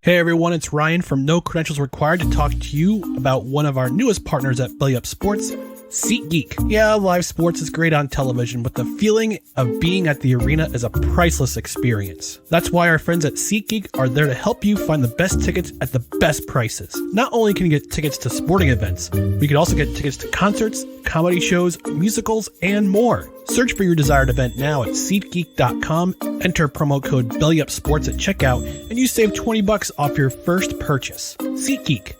Hey everyone, it's Ryan from No Credentials Required to talk to you about one of our newest partners at Belly Up Sports, SeatGeek. Yeah, live sports is great on television, but the feeling of being at the arena is a priceless experience. That's why our friends at SeatGeek are there to help you find the best tickets at the best prices. Not only can you get tickets to sporting events, we can also get tickets to concerts, comedy shows, musicals, and more. Search for your desired event now at SeatGeek.com, enter promo code BellyUpSports at checkout, and you save $20 off your first purchase. SeatGeek.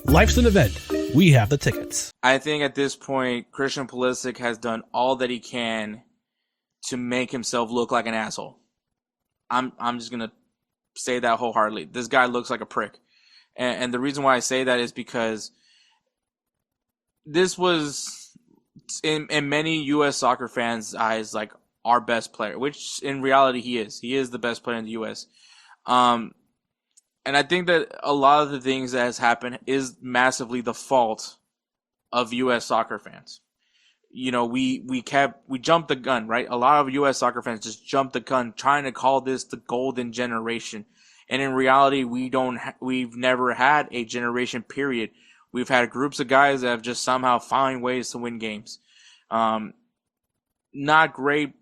Life's an event. We have the tickets. I think at this point, Christian Pulisic has done all that he can to make himself look like an asshole. I'm just going to say that wholeheartedly. This guy looks like a prick. And the reason why I say that is because this was, in many U.S. soccer fans' eyes, like our best player, which in reality he is. He is the best player in the U.S. And I think that a lot of the things that has happened is massively the fault of U.S. soccer fans. You know, we jumped the gun, right? A lot of U.S. soccer fans just jumped the gun trying to call this the golden generation. And in reality, we've never had a generation period. We've had groups of guys that have just somehow found ways to win games. Not great.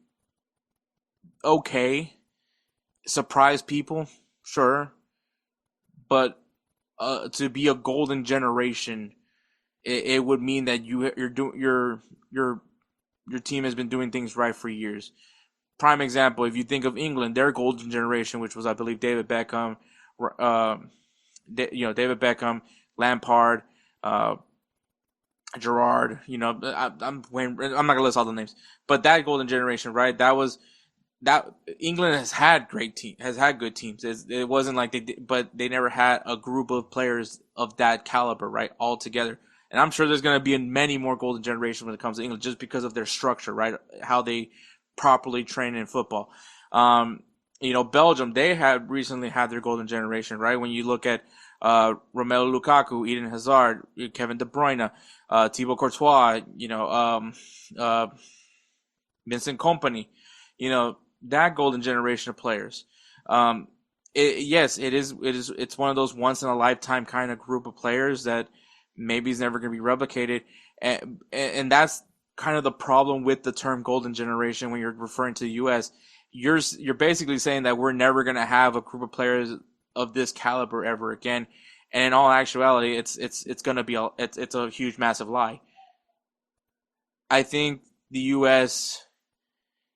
Okay. Surprise people. Sure. But to be a golden generation, it would mean that your team has been doing things right for years. Prime example, if you think of England, their golden generation, which was I believe David Beckham, David Beckham, Lampard, Gerrard. You know, I'm not gonna list all the names, but that golden generation, right? That England has had good teams. It wasn't like but they never had a group of players of that caliber, right, all together. And I'm sure there's going to be many more golden generations when it comes to England, just because of their structure, right, how they properly train in football. Belgium, they have recently had their golden generation, right? When you look at Romelu Lukaku, Eden Hazard, Kevin De Bruyne, Thibaut Courtois, Vincent Kompany, that golden generation of players. It's one of those once in a lifetime kind of group of players that maybe is never going to be replicated. And that's kind of the problem with the term golden generation when you're referring to the US. You're basically saying that we're never going to have a group of players of this caliber ever again. And in all actuality, it's going to be it's a huge, massive lie. I think the US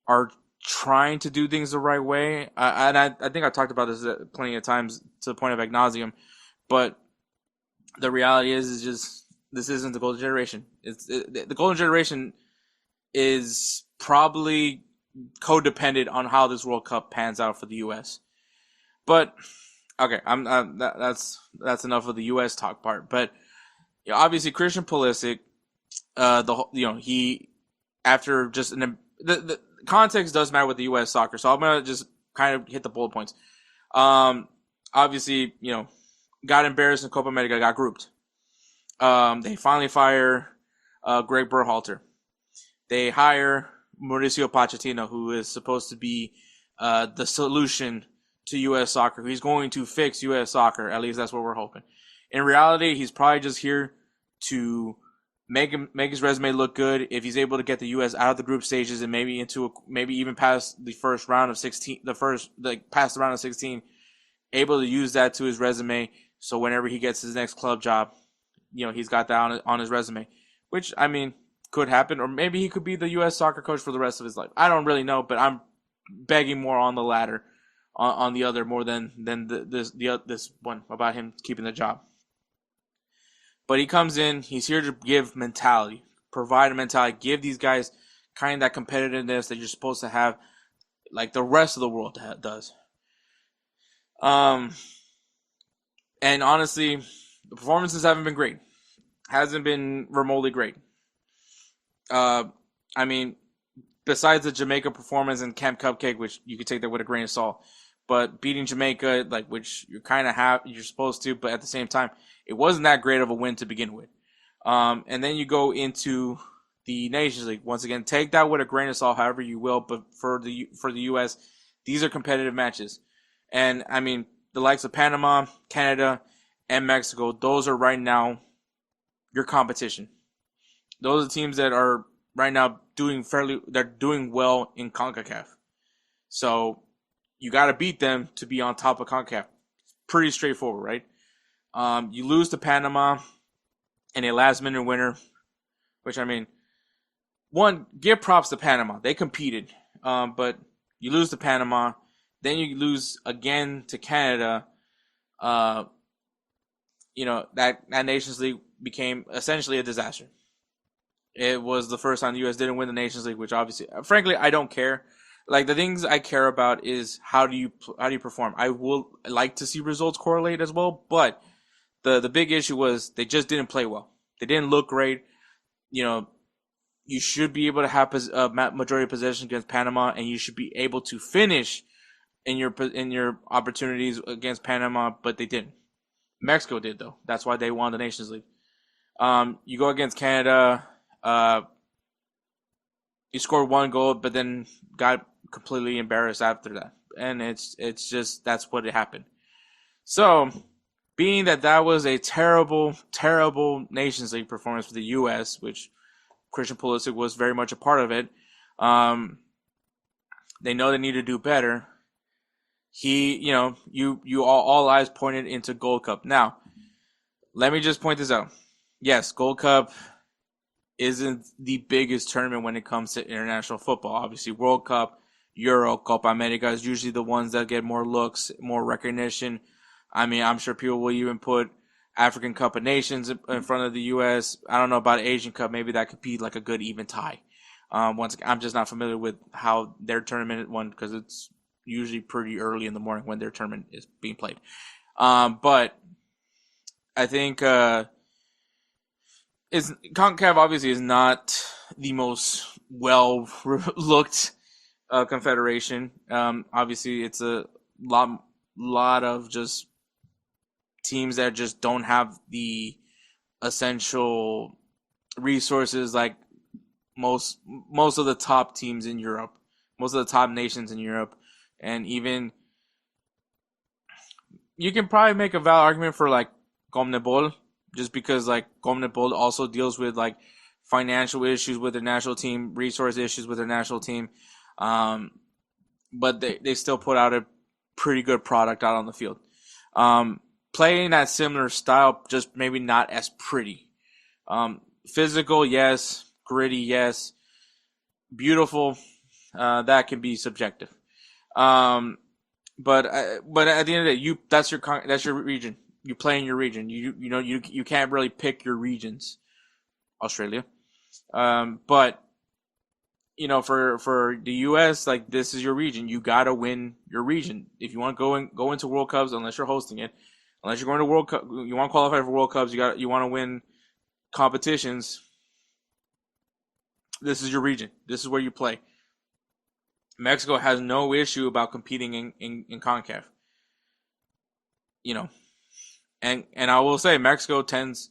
are trying to do things the right way. I think I talked about this plenty of times to the point of ad nauseum, but the reality is just this isn't the golden generation. The golden generation is probably codependent on how this World Cup pans out for the U.S. But okay, that's enough of the U.S. talk part. But obviously Christian Pulisic, he after just the context does matter with the U.S. soccer, so I'm going to just kind of hit the bullet points. Obviously, got embarrassed in Copa America, got grouped. They finally fire Greg Berhalter. They hire Mauricio Pochettino, who is supposed to be the solution to U.S. soccer. He's going to fix U.S. soccer, at least that's what we're hoping. In reality, he's probably just here to make his resume look good. If he's able to get the U.S. out of the group stages and maybe even past the first round of 16, past the round of 16, able to use that to his resume. So whenever he gets his next club job, he's got that on his resume, which I mean could happen. Or maybe he could be the U.S. soccer coach for the rest of his life. I don't really know, but I'm begging more on the latter, on the other more than this one about him keeping the job. But he comes in, he's here to give mentality, provide a mentality, give these guys kind of that competitiveness that you're supposed to have, like the rest of the world does. And honestly, the performances haven't been great. Hasn't been remotely great. I mean, besides the Jamaica performance and Camp Cupcake, which you could take that with a grain of salt, but beating Jamaica, which you're supposed to, but at the same time, it wasn't that great of a win to begin with. And then you go into the Nations League. Once again, take that with a grain of salt, however you will. But for the U.S., these are competitive matches. And I mean, the likes of Panama, Canada, and Mexico, those are right now your competition. Those are the teams that are right now they're doing well in CONCACAF. So you got to beat them to be on top of CONCACAF. Pretty straightforward, right? You lose to Panama in a last-minute winner, which, I mean, one, give props to Panama. They competed, but you lose to Panama, then you lose again to Canada. That Nations League became essentially a disaster. It was the first time the U.S. didn't win the Nations League, which obviously, frankly, I don't care. Like, the things I care about is how do you perform. I will like to see results correlate as well, but the big issue was they just didn't play well. They didn't look great. You should be able to have a majority of possession against Panama, and you should be able to finish in your opportunities against Panama, but they didn't. Mexico did, though. That's why they won the Nations League. You go against Canada. You scored one goal, but then got completely embarrassed after that, and it's just that's what happened. So, being that was a terrible, terrible Nations League performance for the U.S., which Christian Pulisic was very much a part of it. They know they need to do better. All eyes pointed into Gold Cup. Now, let me just point this out. Yes, Gold Cup isn't the biggest tournament when it comes to international football. Obviously, World Cup, Euro, Copa America is usually the ones that get more looks, more recognition. I mean, I'm sure people will even put African Cup of Nations in front of the U.S. I don't know about Asian Cup. Maybe that could be like a good even tie. Once again, I'm just not familiar with how their tournament won because it's usually pretty early in the morning when their tournament is being played. But I think CONCACAF obviously is not the most well-looked confederation. Obviously, it's a lot of just teams that just don't have the essential resources like most of the top teams in Europe, most of the top nations in Europe, and even you can probably make a valid argument for like CONMEBOL, just because like CONMEBOL also deals with like financial issues with their national team, resource issues with their national team, but they still put out a pretty good product out on the field. Playing that similar style, just maybe not as pretty. Physical, yes. Gritty, yes. Beautiful, that can be subjective. But at the end of the day, that's your region. You play in your region. You can't really pick your regions. Australia, but for the U.S., like this is your region. You gotta win your region if you want to go into World Cups. Unless you're hosting it, unless you're going to World Cup, you want to qualify for World Cups. You want to win competitions. This is your region. This is where you play. Mexico has no issue about competing in CONCACAF. And I will say Mexico tends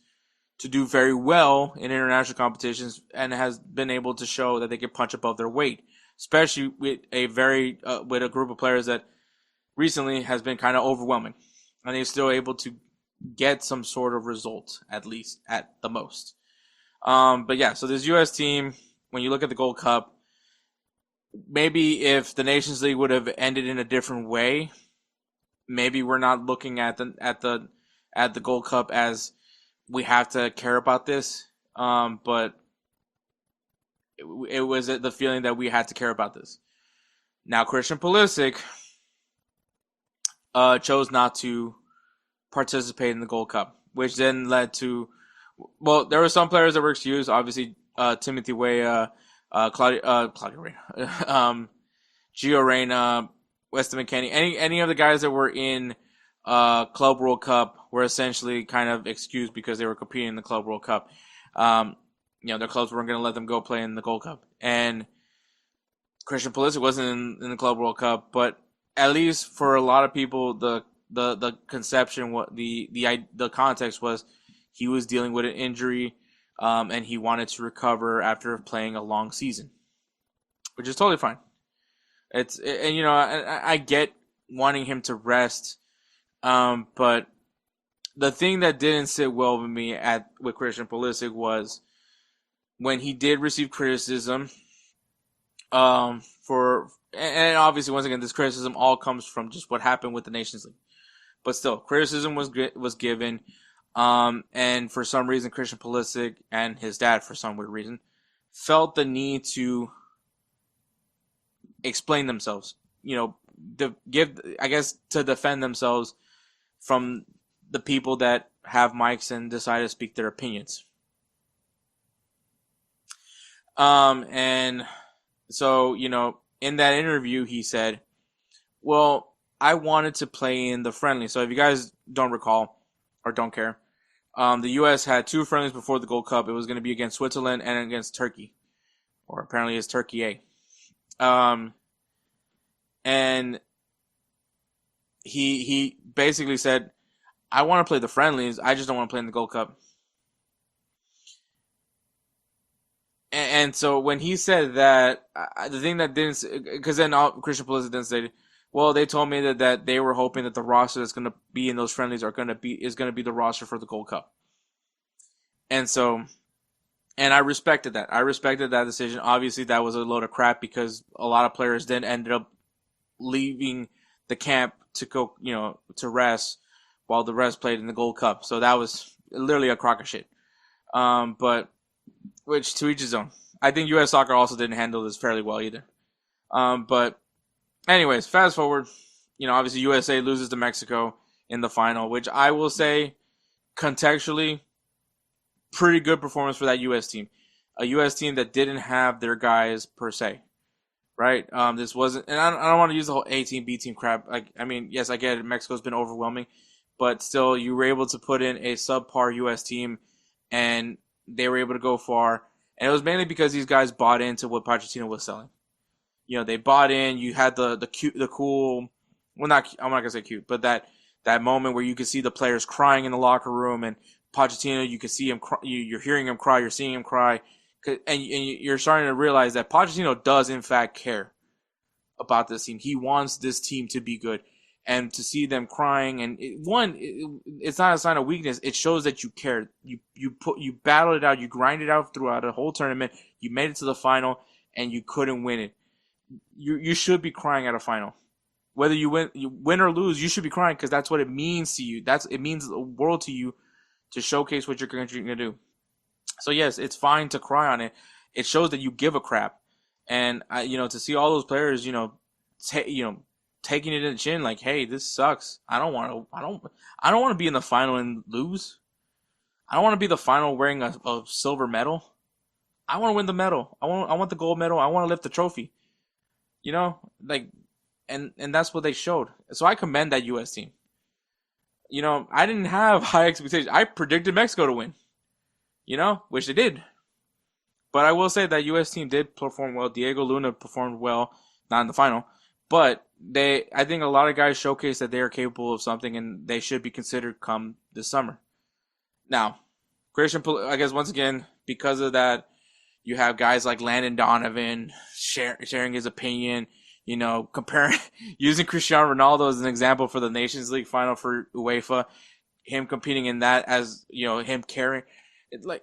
to do very well in international competitions and has been able to show that they can punch above their weight, especially with with a group of players that recently has been kind of overwhelming, and they're still able to get some sort of result, at least at the most. But yeah, so this U.S. team, when you look at the Gold Cup, maybe if the Nations League would have ended in a different way, maybe we're not looking at the Gold Cup as we have to care about this. But it was the feeling that we had to care about this. Now, Christian Pulisic chose not to participate in the Gold Cup, which then led to, well, there were some players that were excused. Obviously, Timothy Weah, Claudio Reyna, Gio Reyna, Weston McKennie, any of the guys that were in Club World Cup were essentially kind of excused because they were competing in the Club World Cup. Their clubs weren't going to let them go play in the Gold Cup. And Christian Pulisic wasn't in the Club World Cup, but at least for a lot of people, the conception, the context was he was dealing with an injury, and he wanted to recover after playing a long season, which is totally fine. I get wanting him to rest But the thing that didn't sit well with me with Christian Pulisic was when he did receive criticism. And obviously once again this criticism all comes from just what happened with the Nations League. But still, criticism was given. And for some reason, Christian Pulisic and his dad, for some weird reason, felt the need to explain themselves. To defend themselves from the people that have mics and decide to speak their opinions. And so, in that interview, he said, well, I wanted to play in the friendly. So if you guys don't recall or don't care, the U.S. had 2 friendlies before the Gold Cup. It was going to be against Switzerland and against Turkey, or apparently it's Turkey A. And he basically said, I want to play the friendlies. I just don't want to play in the Gold Cup. And so when he said that, the thing that didn't, because then Christian Pulisic then said, well, they told me that they were hoping that the roster that's going to be in those friendlies is going to be the roster for the Gold Cup. And so, and I respected that. I respected that decision. Obviously, that was a load of crap because a lot of players then ended up leaving the camp to go, to rest while the rest played in the Gold Cup. So that was literally a crock of shit. But which to each his own. I think U.S. Soccer also didn't handle this fairly well either. But anyways, fast forward. Obviously USA loses to Mexico in the final, which I will say, contextually, pretty good performance for that U.S. team. A U.S. team that didn't have their guys per se, right? This wasn't, and I don't want to use the whole A team, B team crap. Yes, I get it. Mexico's been overwhelming, but still, you were able to put in a subpar U.S. team, and they were able to go far. And it was mainly because these guys bought into what Pochettino was selling. They bought in. You had the cool. Well, I'm not gonna say cute, but that moment where you could see the players crying in the locker room, and Pochettino, you could see him. You're hearing him cry. You're seeing him cry, and you're starting to realize that Pochettino does in fact care about this team. He wants this team to be good, and to see them crying, and it's not a sign of weakness. It shows that you care. You battled it out. You grinded it out throughout a whole tournament. You made it to the final, and you couldn't win it. You should be crying at a final. Whether you win or lose, you should be crying because that's what it means to you. It means the world to you to showcase what your country going to do. So yes, it's fine to cry on it. It shows that you give a crap. And to see all those players, taking it in the chin, like, hey, this sucks. I don't want to be in the final and lose. I don't want to be the final wearing a silver medal. I want to win the medal. I want the gold medal. I want to lift the trophy. And that's what they showed. So I commend that U.S. team. I didn't have high expectations. I predicted Mexico to win. Which they did. But I will say that U.S. team did perform well. Diego Luna performed well, not in the final. But I think a lot of guys showcase that they are capable of something, and they should be considered come this summer. Now, I guess once again, because of that, you have guys like Landon Donovan sharing his opinion, comparing, using Cristiano Ronaldo as an example for the Nations League final for UEFA, him competing in that as, him carrying. It's like,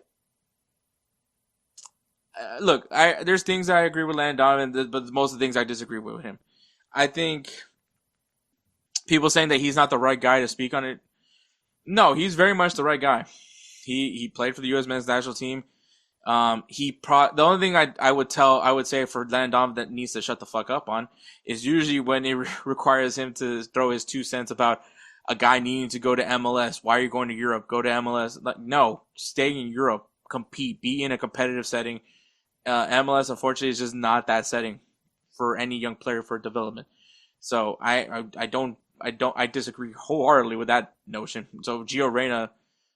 look, there's things I agree with Landon Donovan, but most of the things I disagree with him. I think people saying that he's not the right guy to speak on it. No, he's very much the right guy. He played for the U.S. men's national team. The only thing I would say for Landon Donovan that needs to shut the fuck up on is usually when it requires him to throw his 2 cents about a guy needing to go to MLS. Why are you going to Europe? Go to MLS. No, stay in Europe, compete, be in a competitive setting. MLS, unfortunately, is just not that setting for any young player for development. So I disagree wholeheartedly with that notion. So Gio Reyna,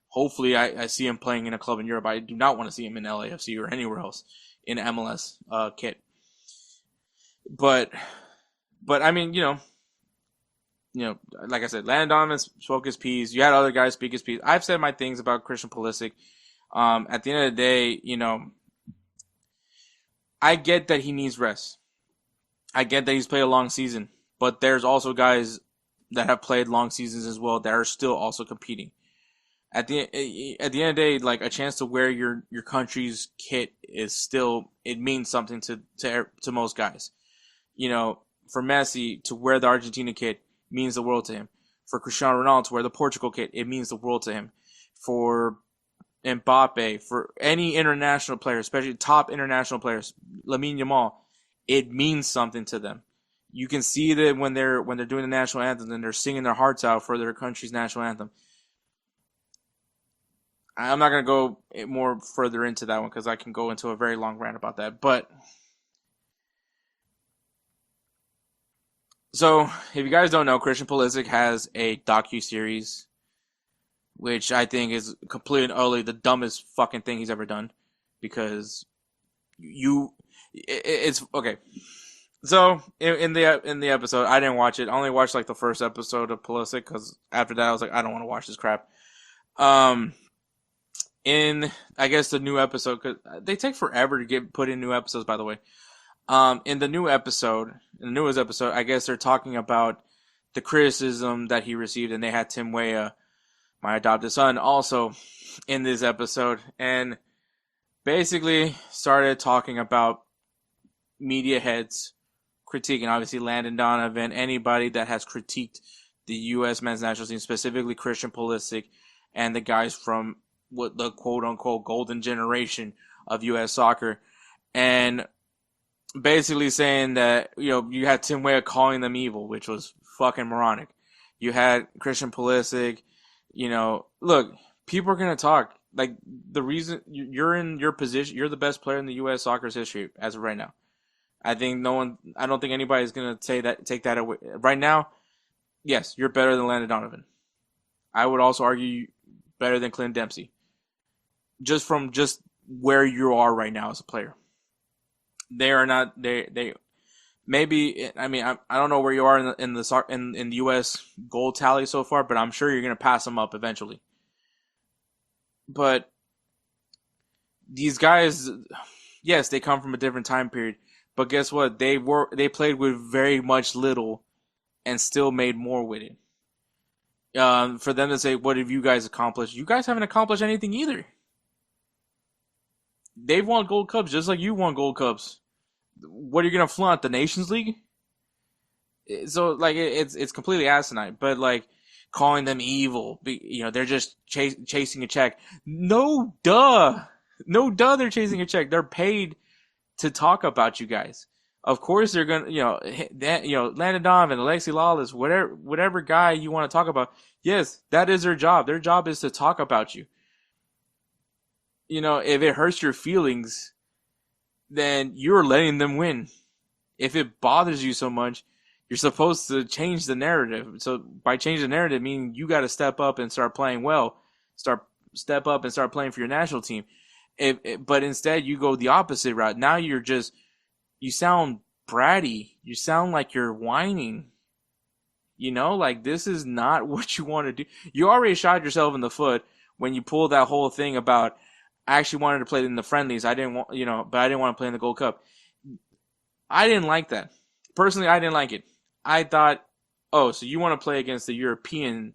hopefully I see him playing in a club in Europe. I do not want to see him in LAFC or anywhere else in MLS kit. But I mean, like I said, Landon Donovan spoke his piece. You had other guys speak his piece. I've said my things about Christian Pulisic. At the end of the day, I get that he needs rest. I get that he's played a long season, but there's also guys that have played long seasons as well that are still also competing. At the end of the day, like, a chance to wear your country's kit is still, it means something to most guys. You know, for Messi to wear the Argentina kit means the world to him. For Cristiano Ronaldo to wear the Portugal kit, it means the world to him. For Mbappe, for any international player, especially top international players, Lamine Yamal, it means something to them. You can see that when they're doing the national anthem and they're singing their hearts out for their country's national anthem. I'm not going to go more further into that one because I can go into a very long rant about that. But so, if you guys don't know, Christian Pulisic has a docu-series, which I think is completely and utterly the dumbest fucking thing he's ever done. Because it's okay. So in the episode, I didn't watch it. I only watched like the first episode of Pulisic because after that I was like, I don't want to watch this crap. In I guess the new episode, because they take forever to get put in new episodes, by the way. In the newest episode, I guess they're talking about the criticism that he received, and they had Tim Weah, my adopted son, also in this episode, and basically started talking about media heads critiquing, obviously, Landon Donovan, anybody that has critiqued the U.S. men's national team, specifically Christian Pulisic, and the guys from what the quote-unquote golden generation of U.S. soccer, and basically saying that, you know, you had Tim Weah calling them evil, which was fucking moronic. You had Christian Pulisic, you know, look, people are going to talk. Like, the reason you're in your position, you're the best player in the U.S. soccer's history as of right now. I don't think anybody's going to take that away. Right now, yes, you're better than Landon Donovan. I would also argue better than Clint Dempsey. Just from where you are right now as a player. They are not, they maybe, I mean, I don't know where you are in the U.S. goal tally so far, but I'm sure you're going to pass them up eventually. But these guys, yes, they come from a different time period, but guess what? They played with very much little and still made more with it. For them to say, what have you guys accomplished? You guys haven't accomplished anything either. They've won gold cups just like you won gold cups. What are you going to flaunt? The Nations League? So, like, it's completely asinine. But, like, calling them evil, you know, they're just chasing a check. No, duh, they're chasing a check. They're paid to talk about you guys. Of course they're going to, Landon Donovan, Alexi Lawless, whatever guy you want to talk about. Yes, that is their job. Their job is to talk about you. You know, if it hurts your feelings, then you're letting them win. If it bothers you so much, you're supposed to change the narrative. So by changing the narrative, meaning you got to step up and start playing well. Step up and start playing for your national team. But instead, you go the opposite route. Now you sound bratty. You sound like you're whining. You know, like, this is not what you want to do. You already shot yourself in the foot when you pulled that whole thing about, I actually wanted to play in the friendlies. But I didn't want to play in the Gold Cup. I didn't like that. Personally, I didn't like it. I thought, oh, so you want to play against the European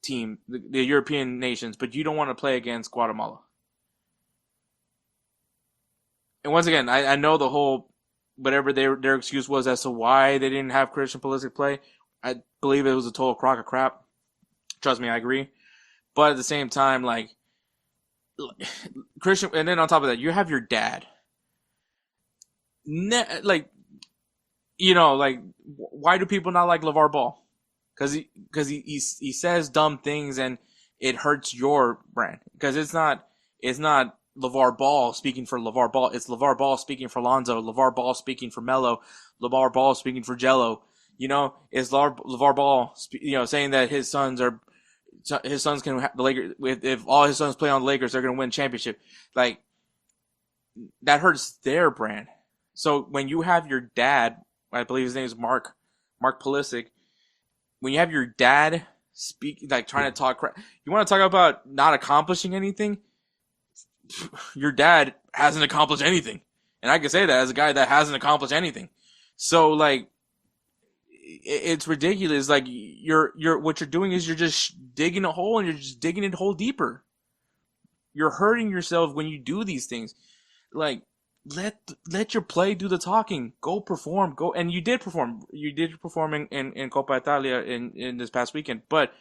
team, the European nations, but you don't want to play against Guatemala. And once again, I know the whole, whatever their excuse was as to why they didn't have Christian Pulisic play. I believe it was a total crock of crap. Trust me, I agree. But at the same time, like, Christian, and then on top of that, you have your dad. Why do people not like LeVar Ball? Because he says dumb things and it hurts your brand. Because it's not LeVar Ball speaking for LeVar Ball. It's LeVar Ball speaking for Lonzo. LeVar Ball speaking for Melo. LeVar Ball speaking for Jello. You know, it's LeVar Ball, saying that his sons can have the Lakers. If all his sons play on the Lakers, they're going to win championship. Like, that hurts their brand. So when you have your dad, I believe his name is Mark Pulisic, when you have your dad trying to talk crap, you want to talk about not accomplishing anything? Your dad hasn't accomplished anything. And I can say that as a guy that hasn't accomplished anything. So, like, it's ridiculous. Like you're what you're doing is you're just digging a hole and you're just digging it a hole deeper. You're hurting yourself when you do these things. Like let your play do the talking. Go perform. Go, and you did perform. You did perform in Coppa Italia in this past weekend. But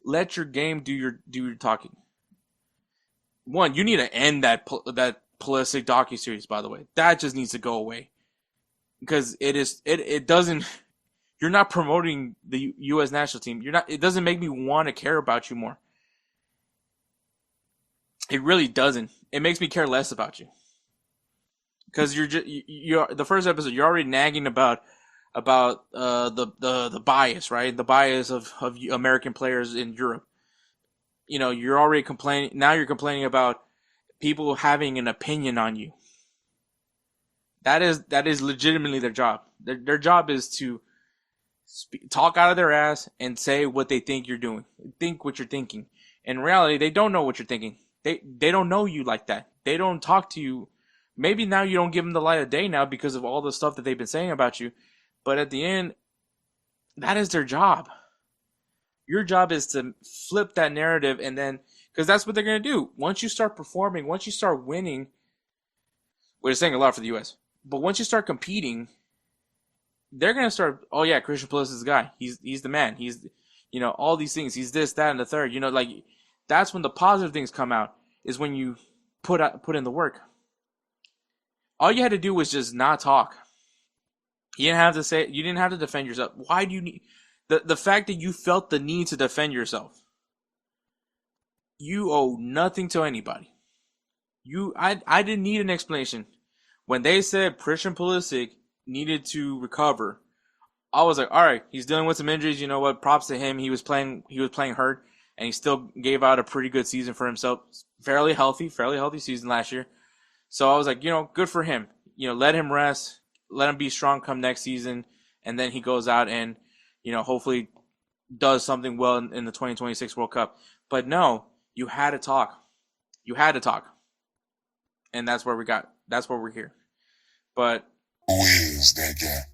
let your game do your talking. One, you need to end that Pulisic docuseries. By the way, that just needs to go away because it doesn't. You're not promoting the U.S. national team. You're not. It doesn't make me want to care about you more. It really doesn't. It makes me care less about you. Because you're the first episode, you're already nagging about the bias, right? The bias of American players in Europe. You know, you're already complaining. Now you're complaining about people having an opinion on you. That is legitimately their job. Their job is to talk out of their ass and say what they think you're doing. Think what you're thinking. In reality, they don't know what you're thinking. They don't know you like that. They don't talk to you. Maybe now you don't give them the light of day now because of all the stuff that they've been saying about you. But at the end, that is their job. Your job is to flip that narrative, and then, because that's what they're going to do. Once you start performing, once you start winning, we're saying a lot for the U.S., but once you start competing, they're going to start, oh yeah, Christian Pulisic is the guy. He's the man. He's, all these things. He's this, that, and the third. Like, that's when the positive things come out, is when you put in the work. All you had to do was just not talk. You didn't have to defend yourself. Why do you need the fact that you felt the need to defend yourself? You owe nothing to anybody. I didn't need an explanation. When they said Christian Pulisic needed to recover, I was like, all right, he's dealing with some injuries. You know what? Props to him. He was playing hurt, and he still gave out a pretty good season for himself. Fairly healthy season last year. So I was like, good for him. Let him rest, let him be strong come next season, and then he goes out and, hopefully does something well in the 2026 World Cup. But no, you had to talk. And that's where we're here. But who is that guy?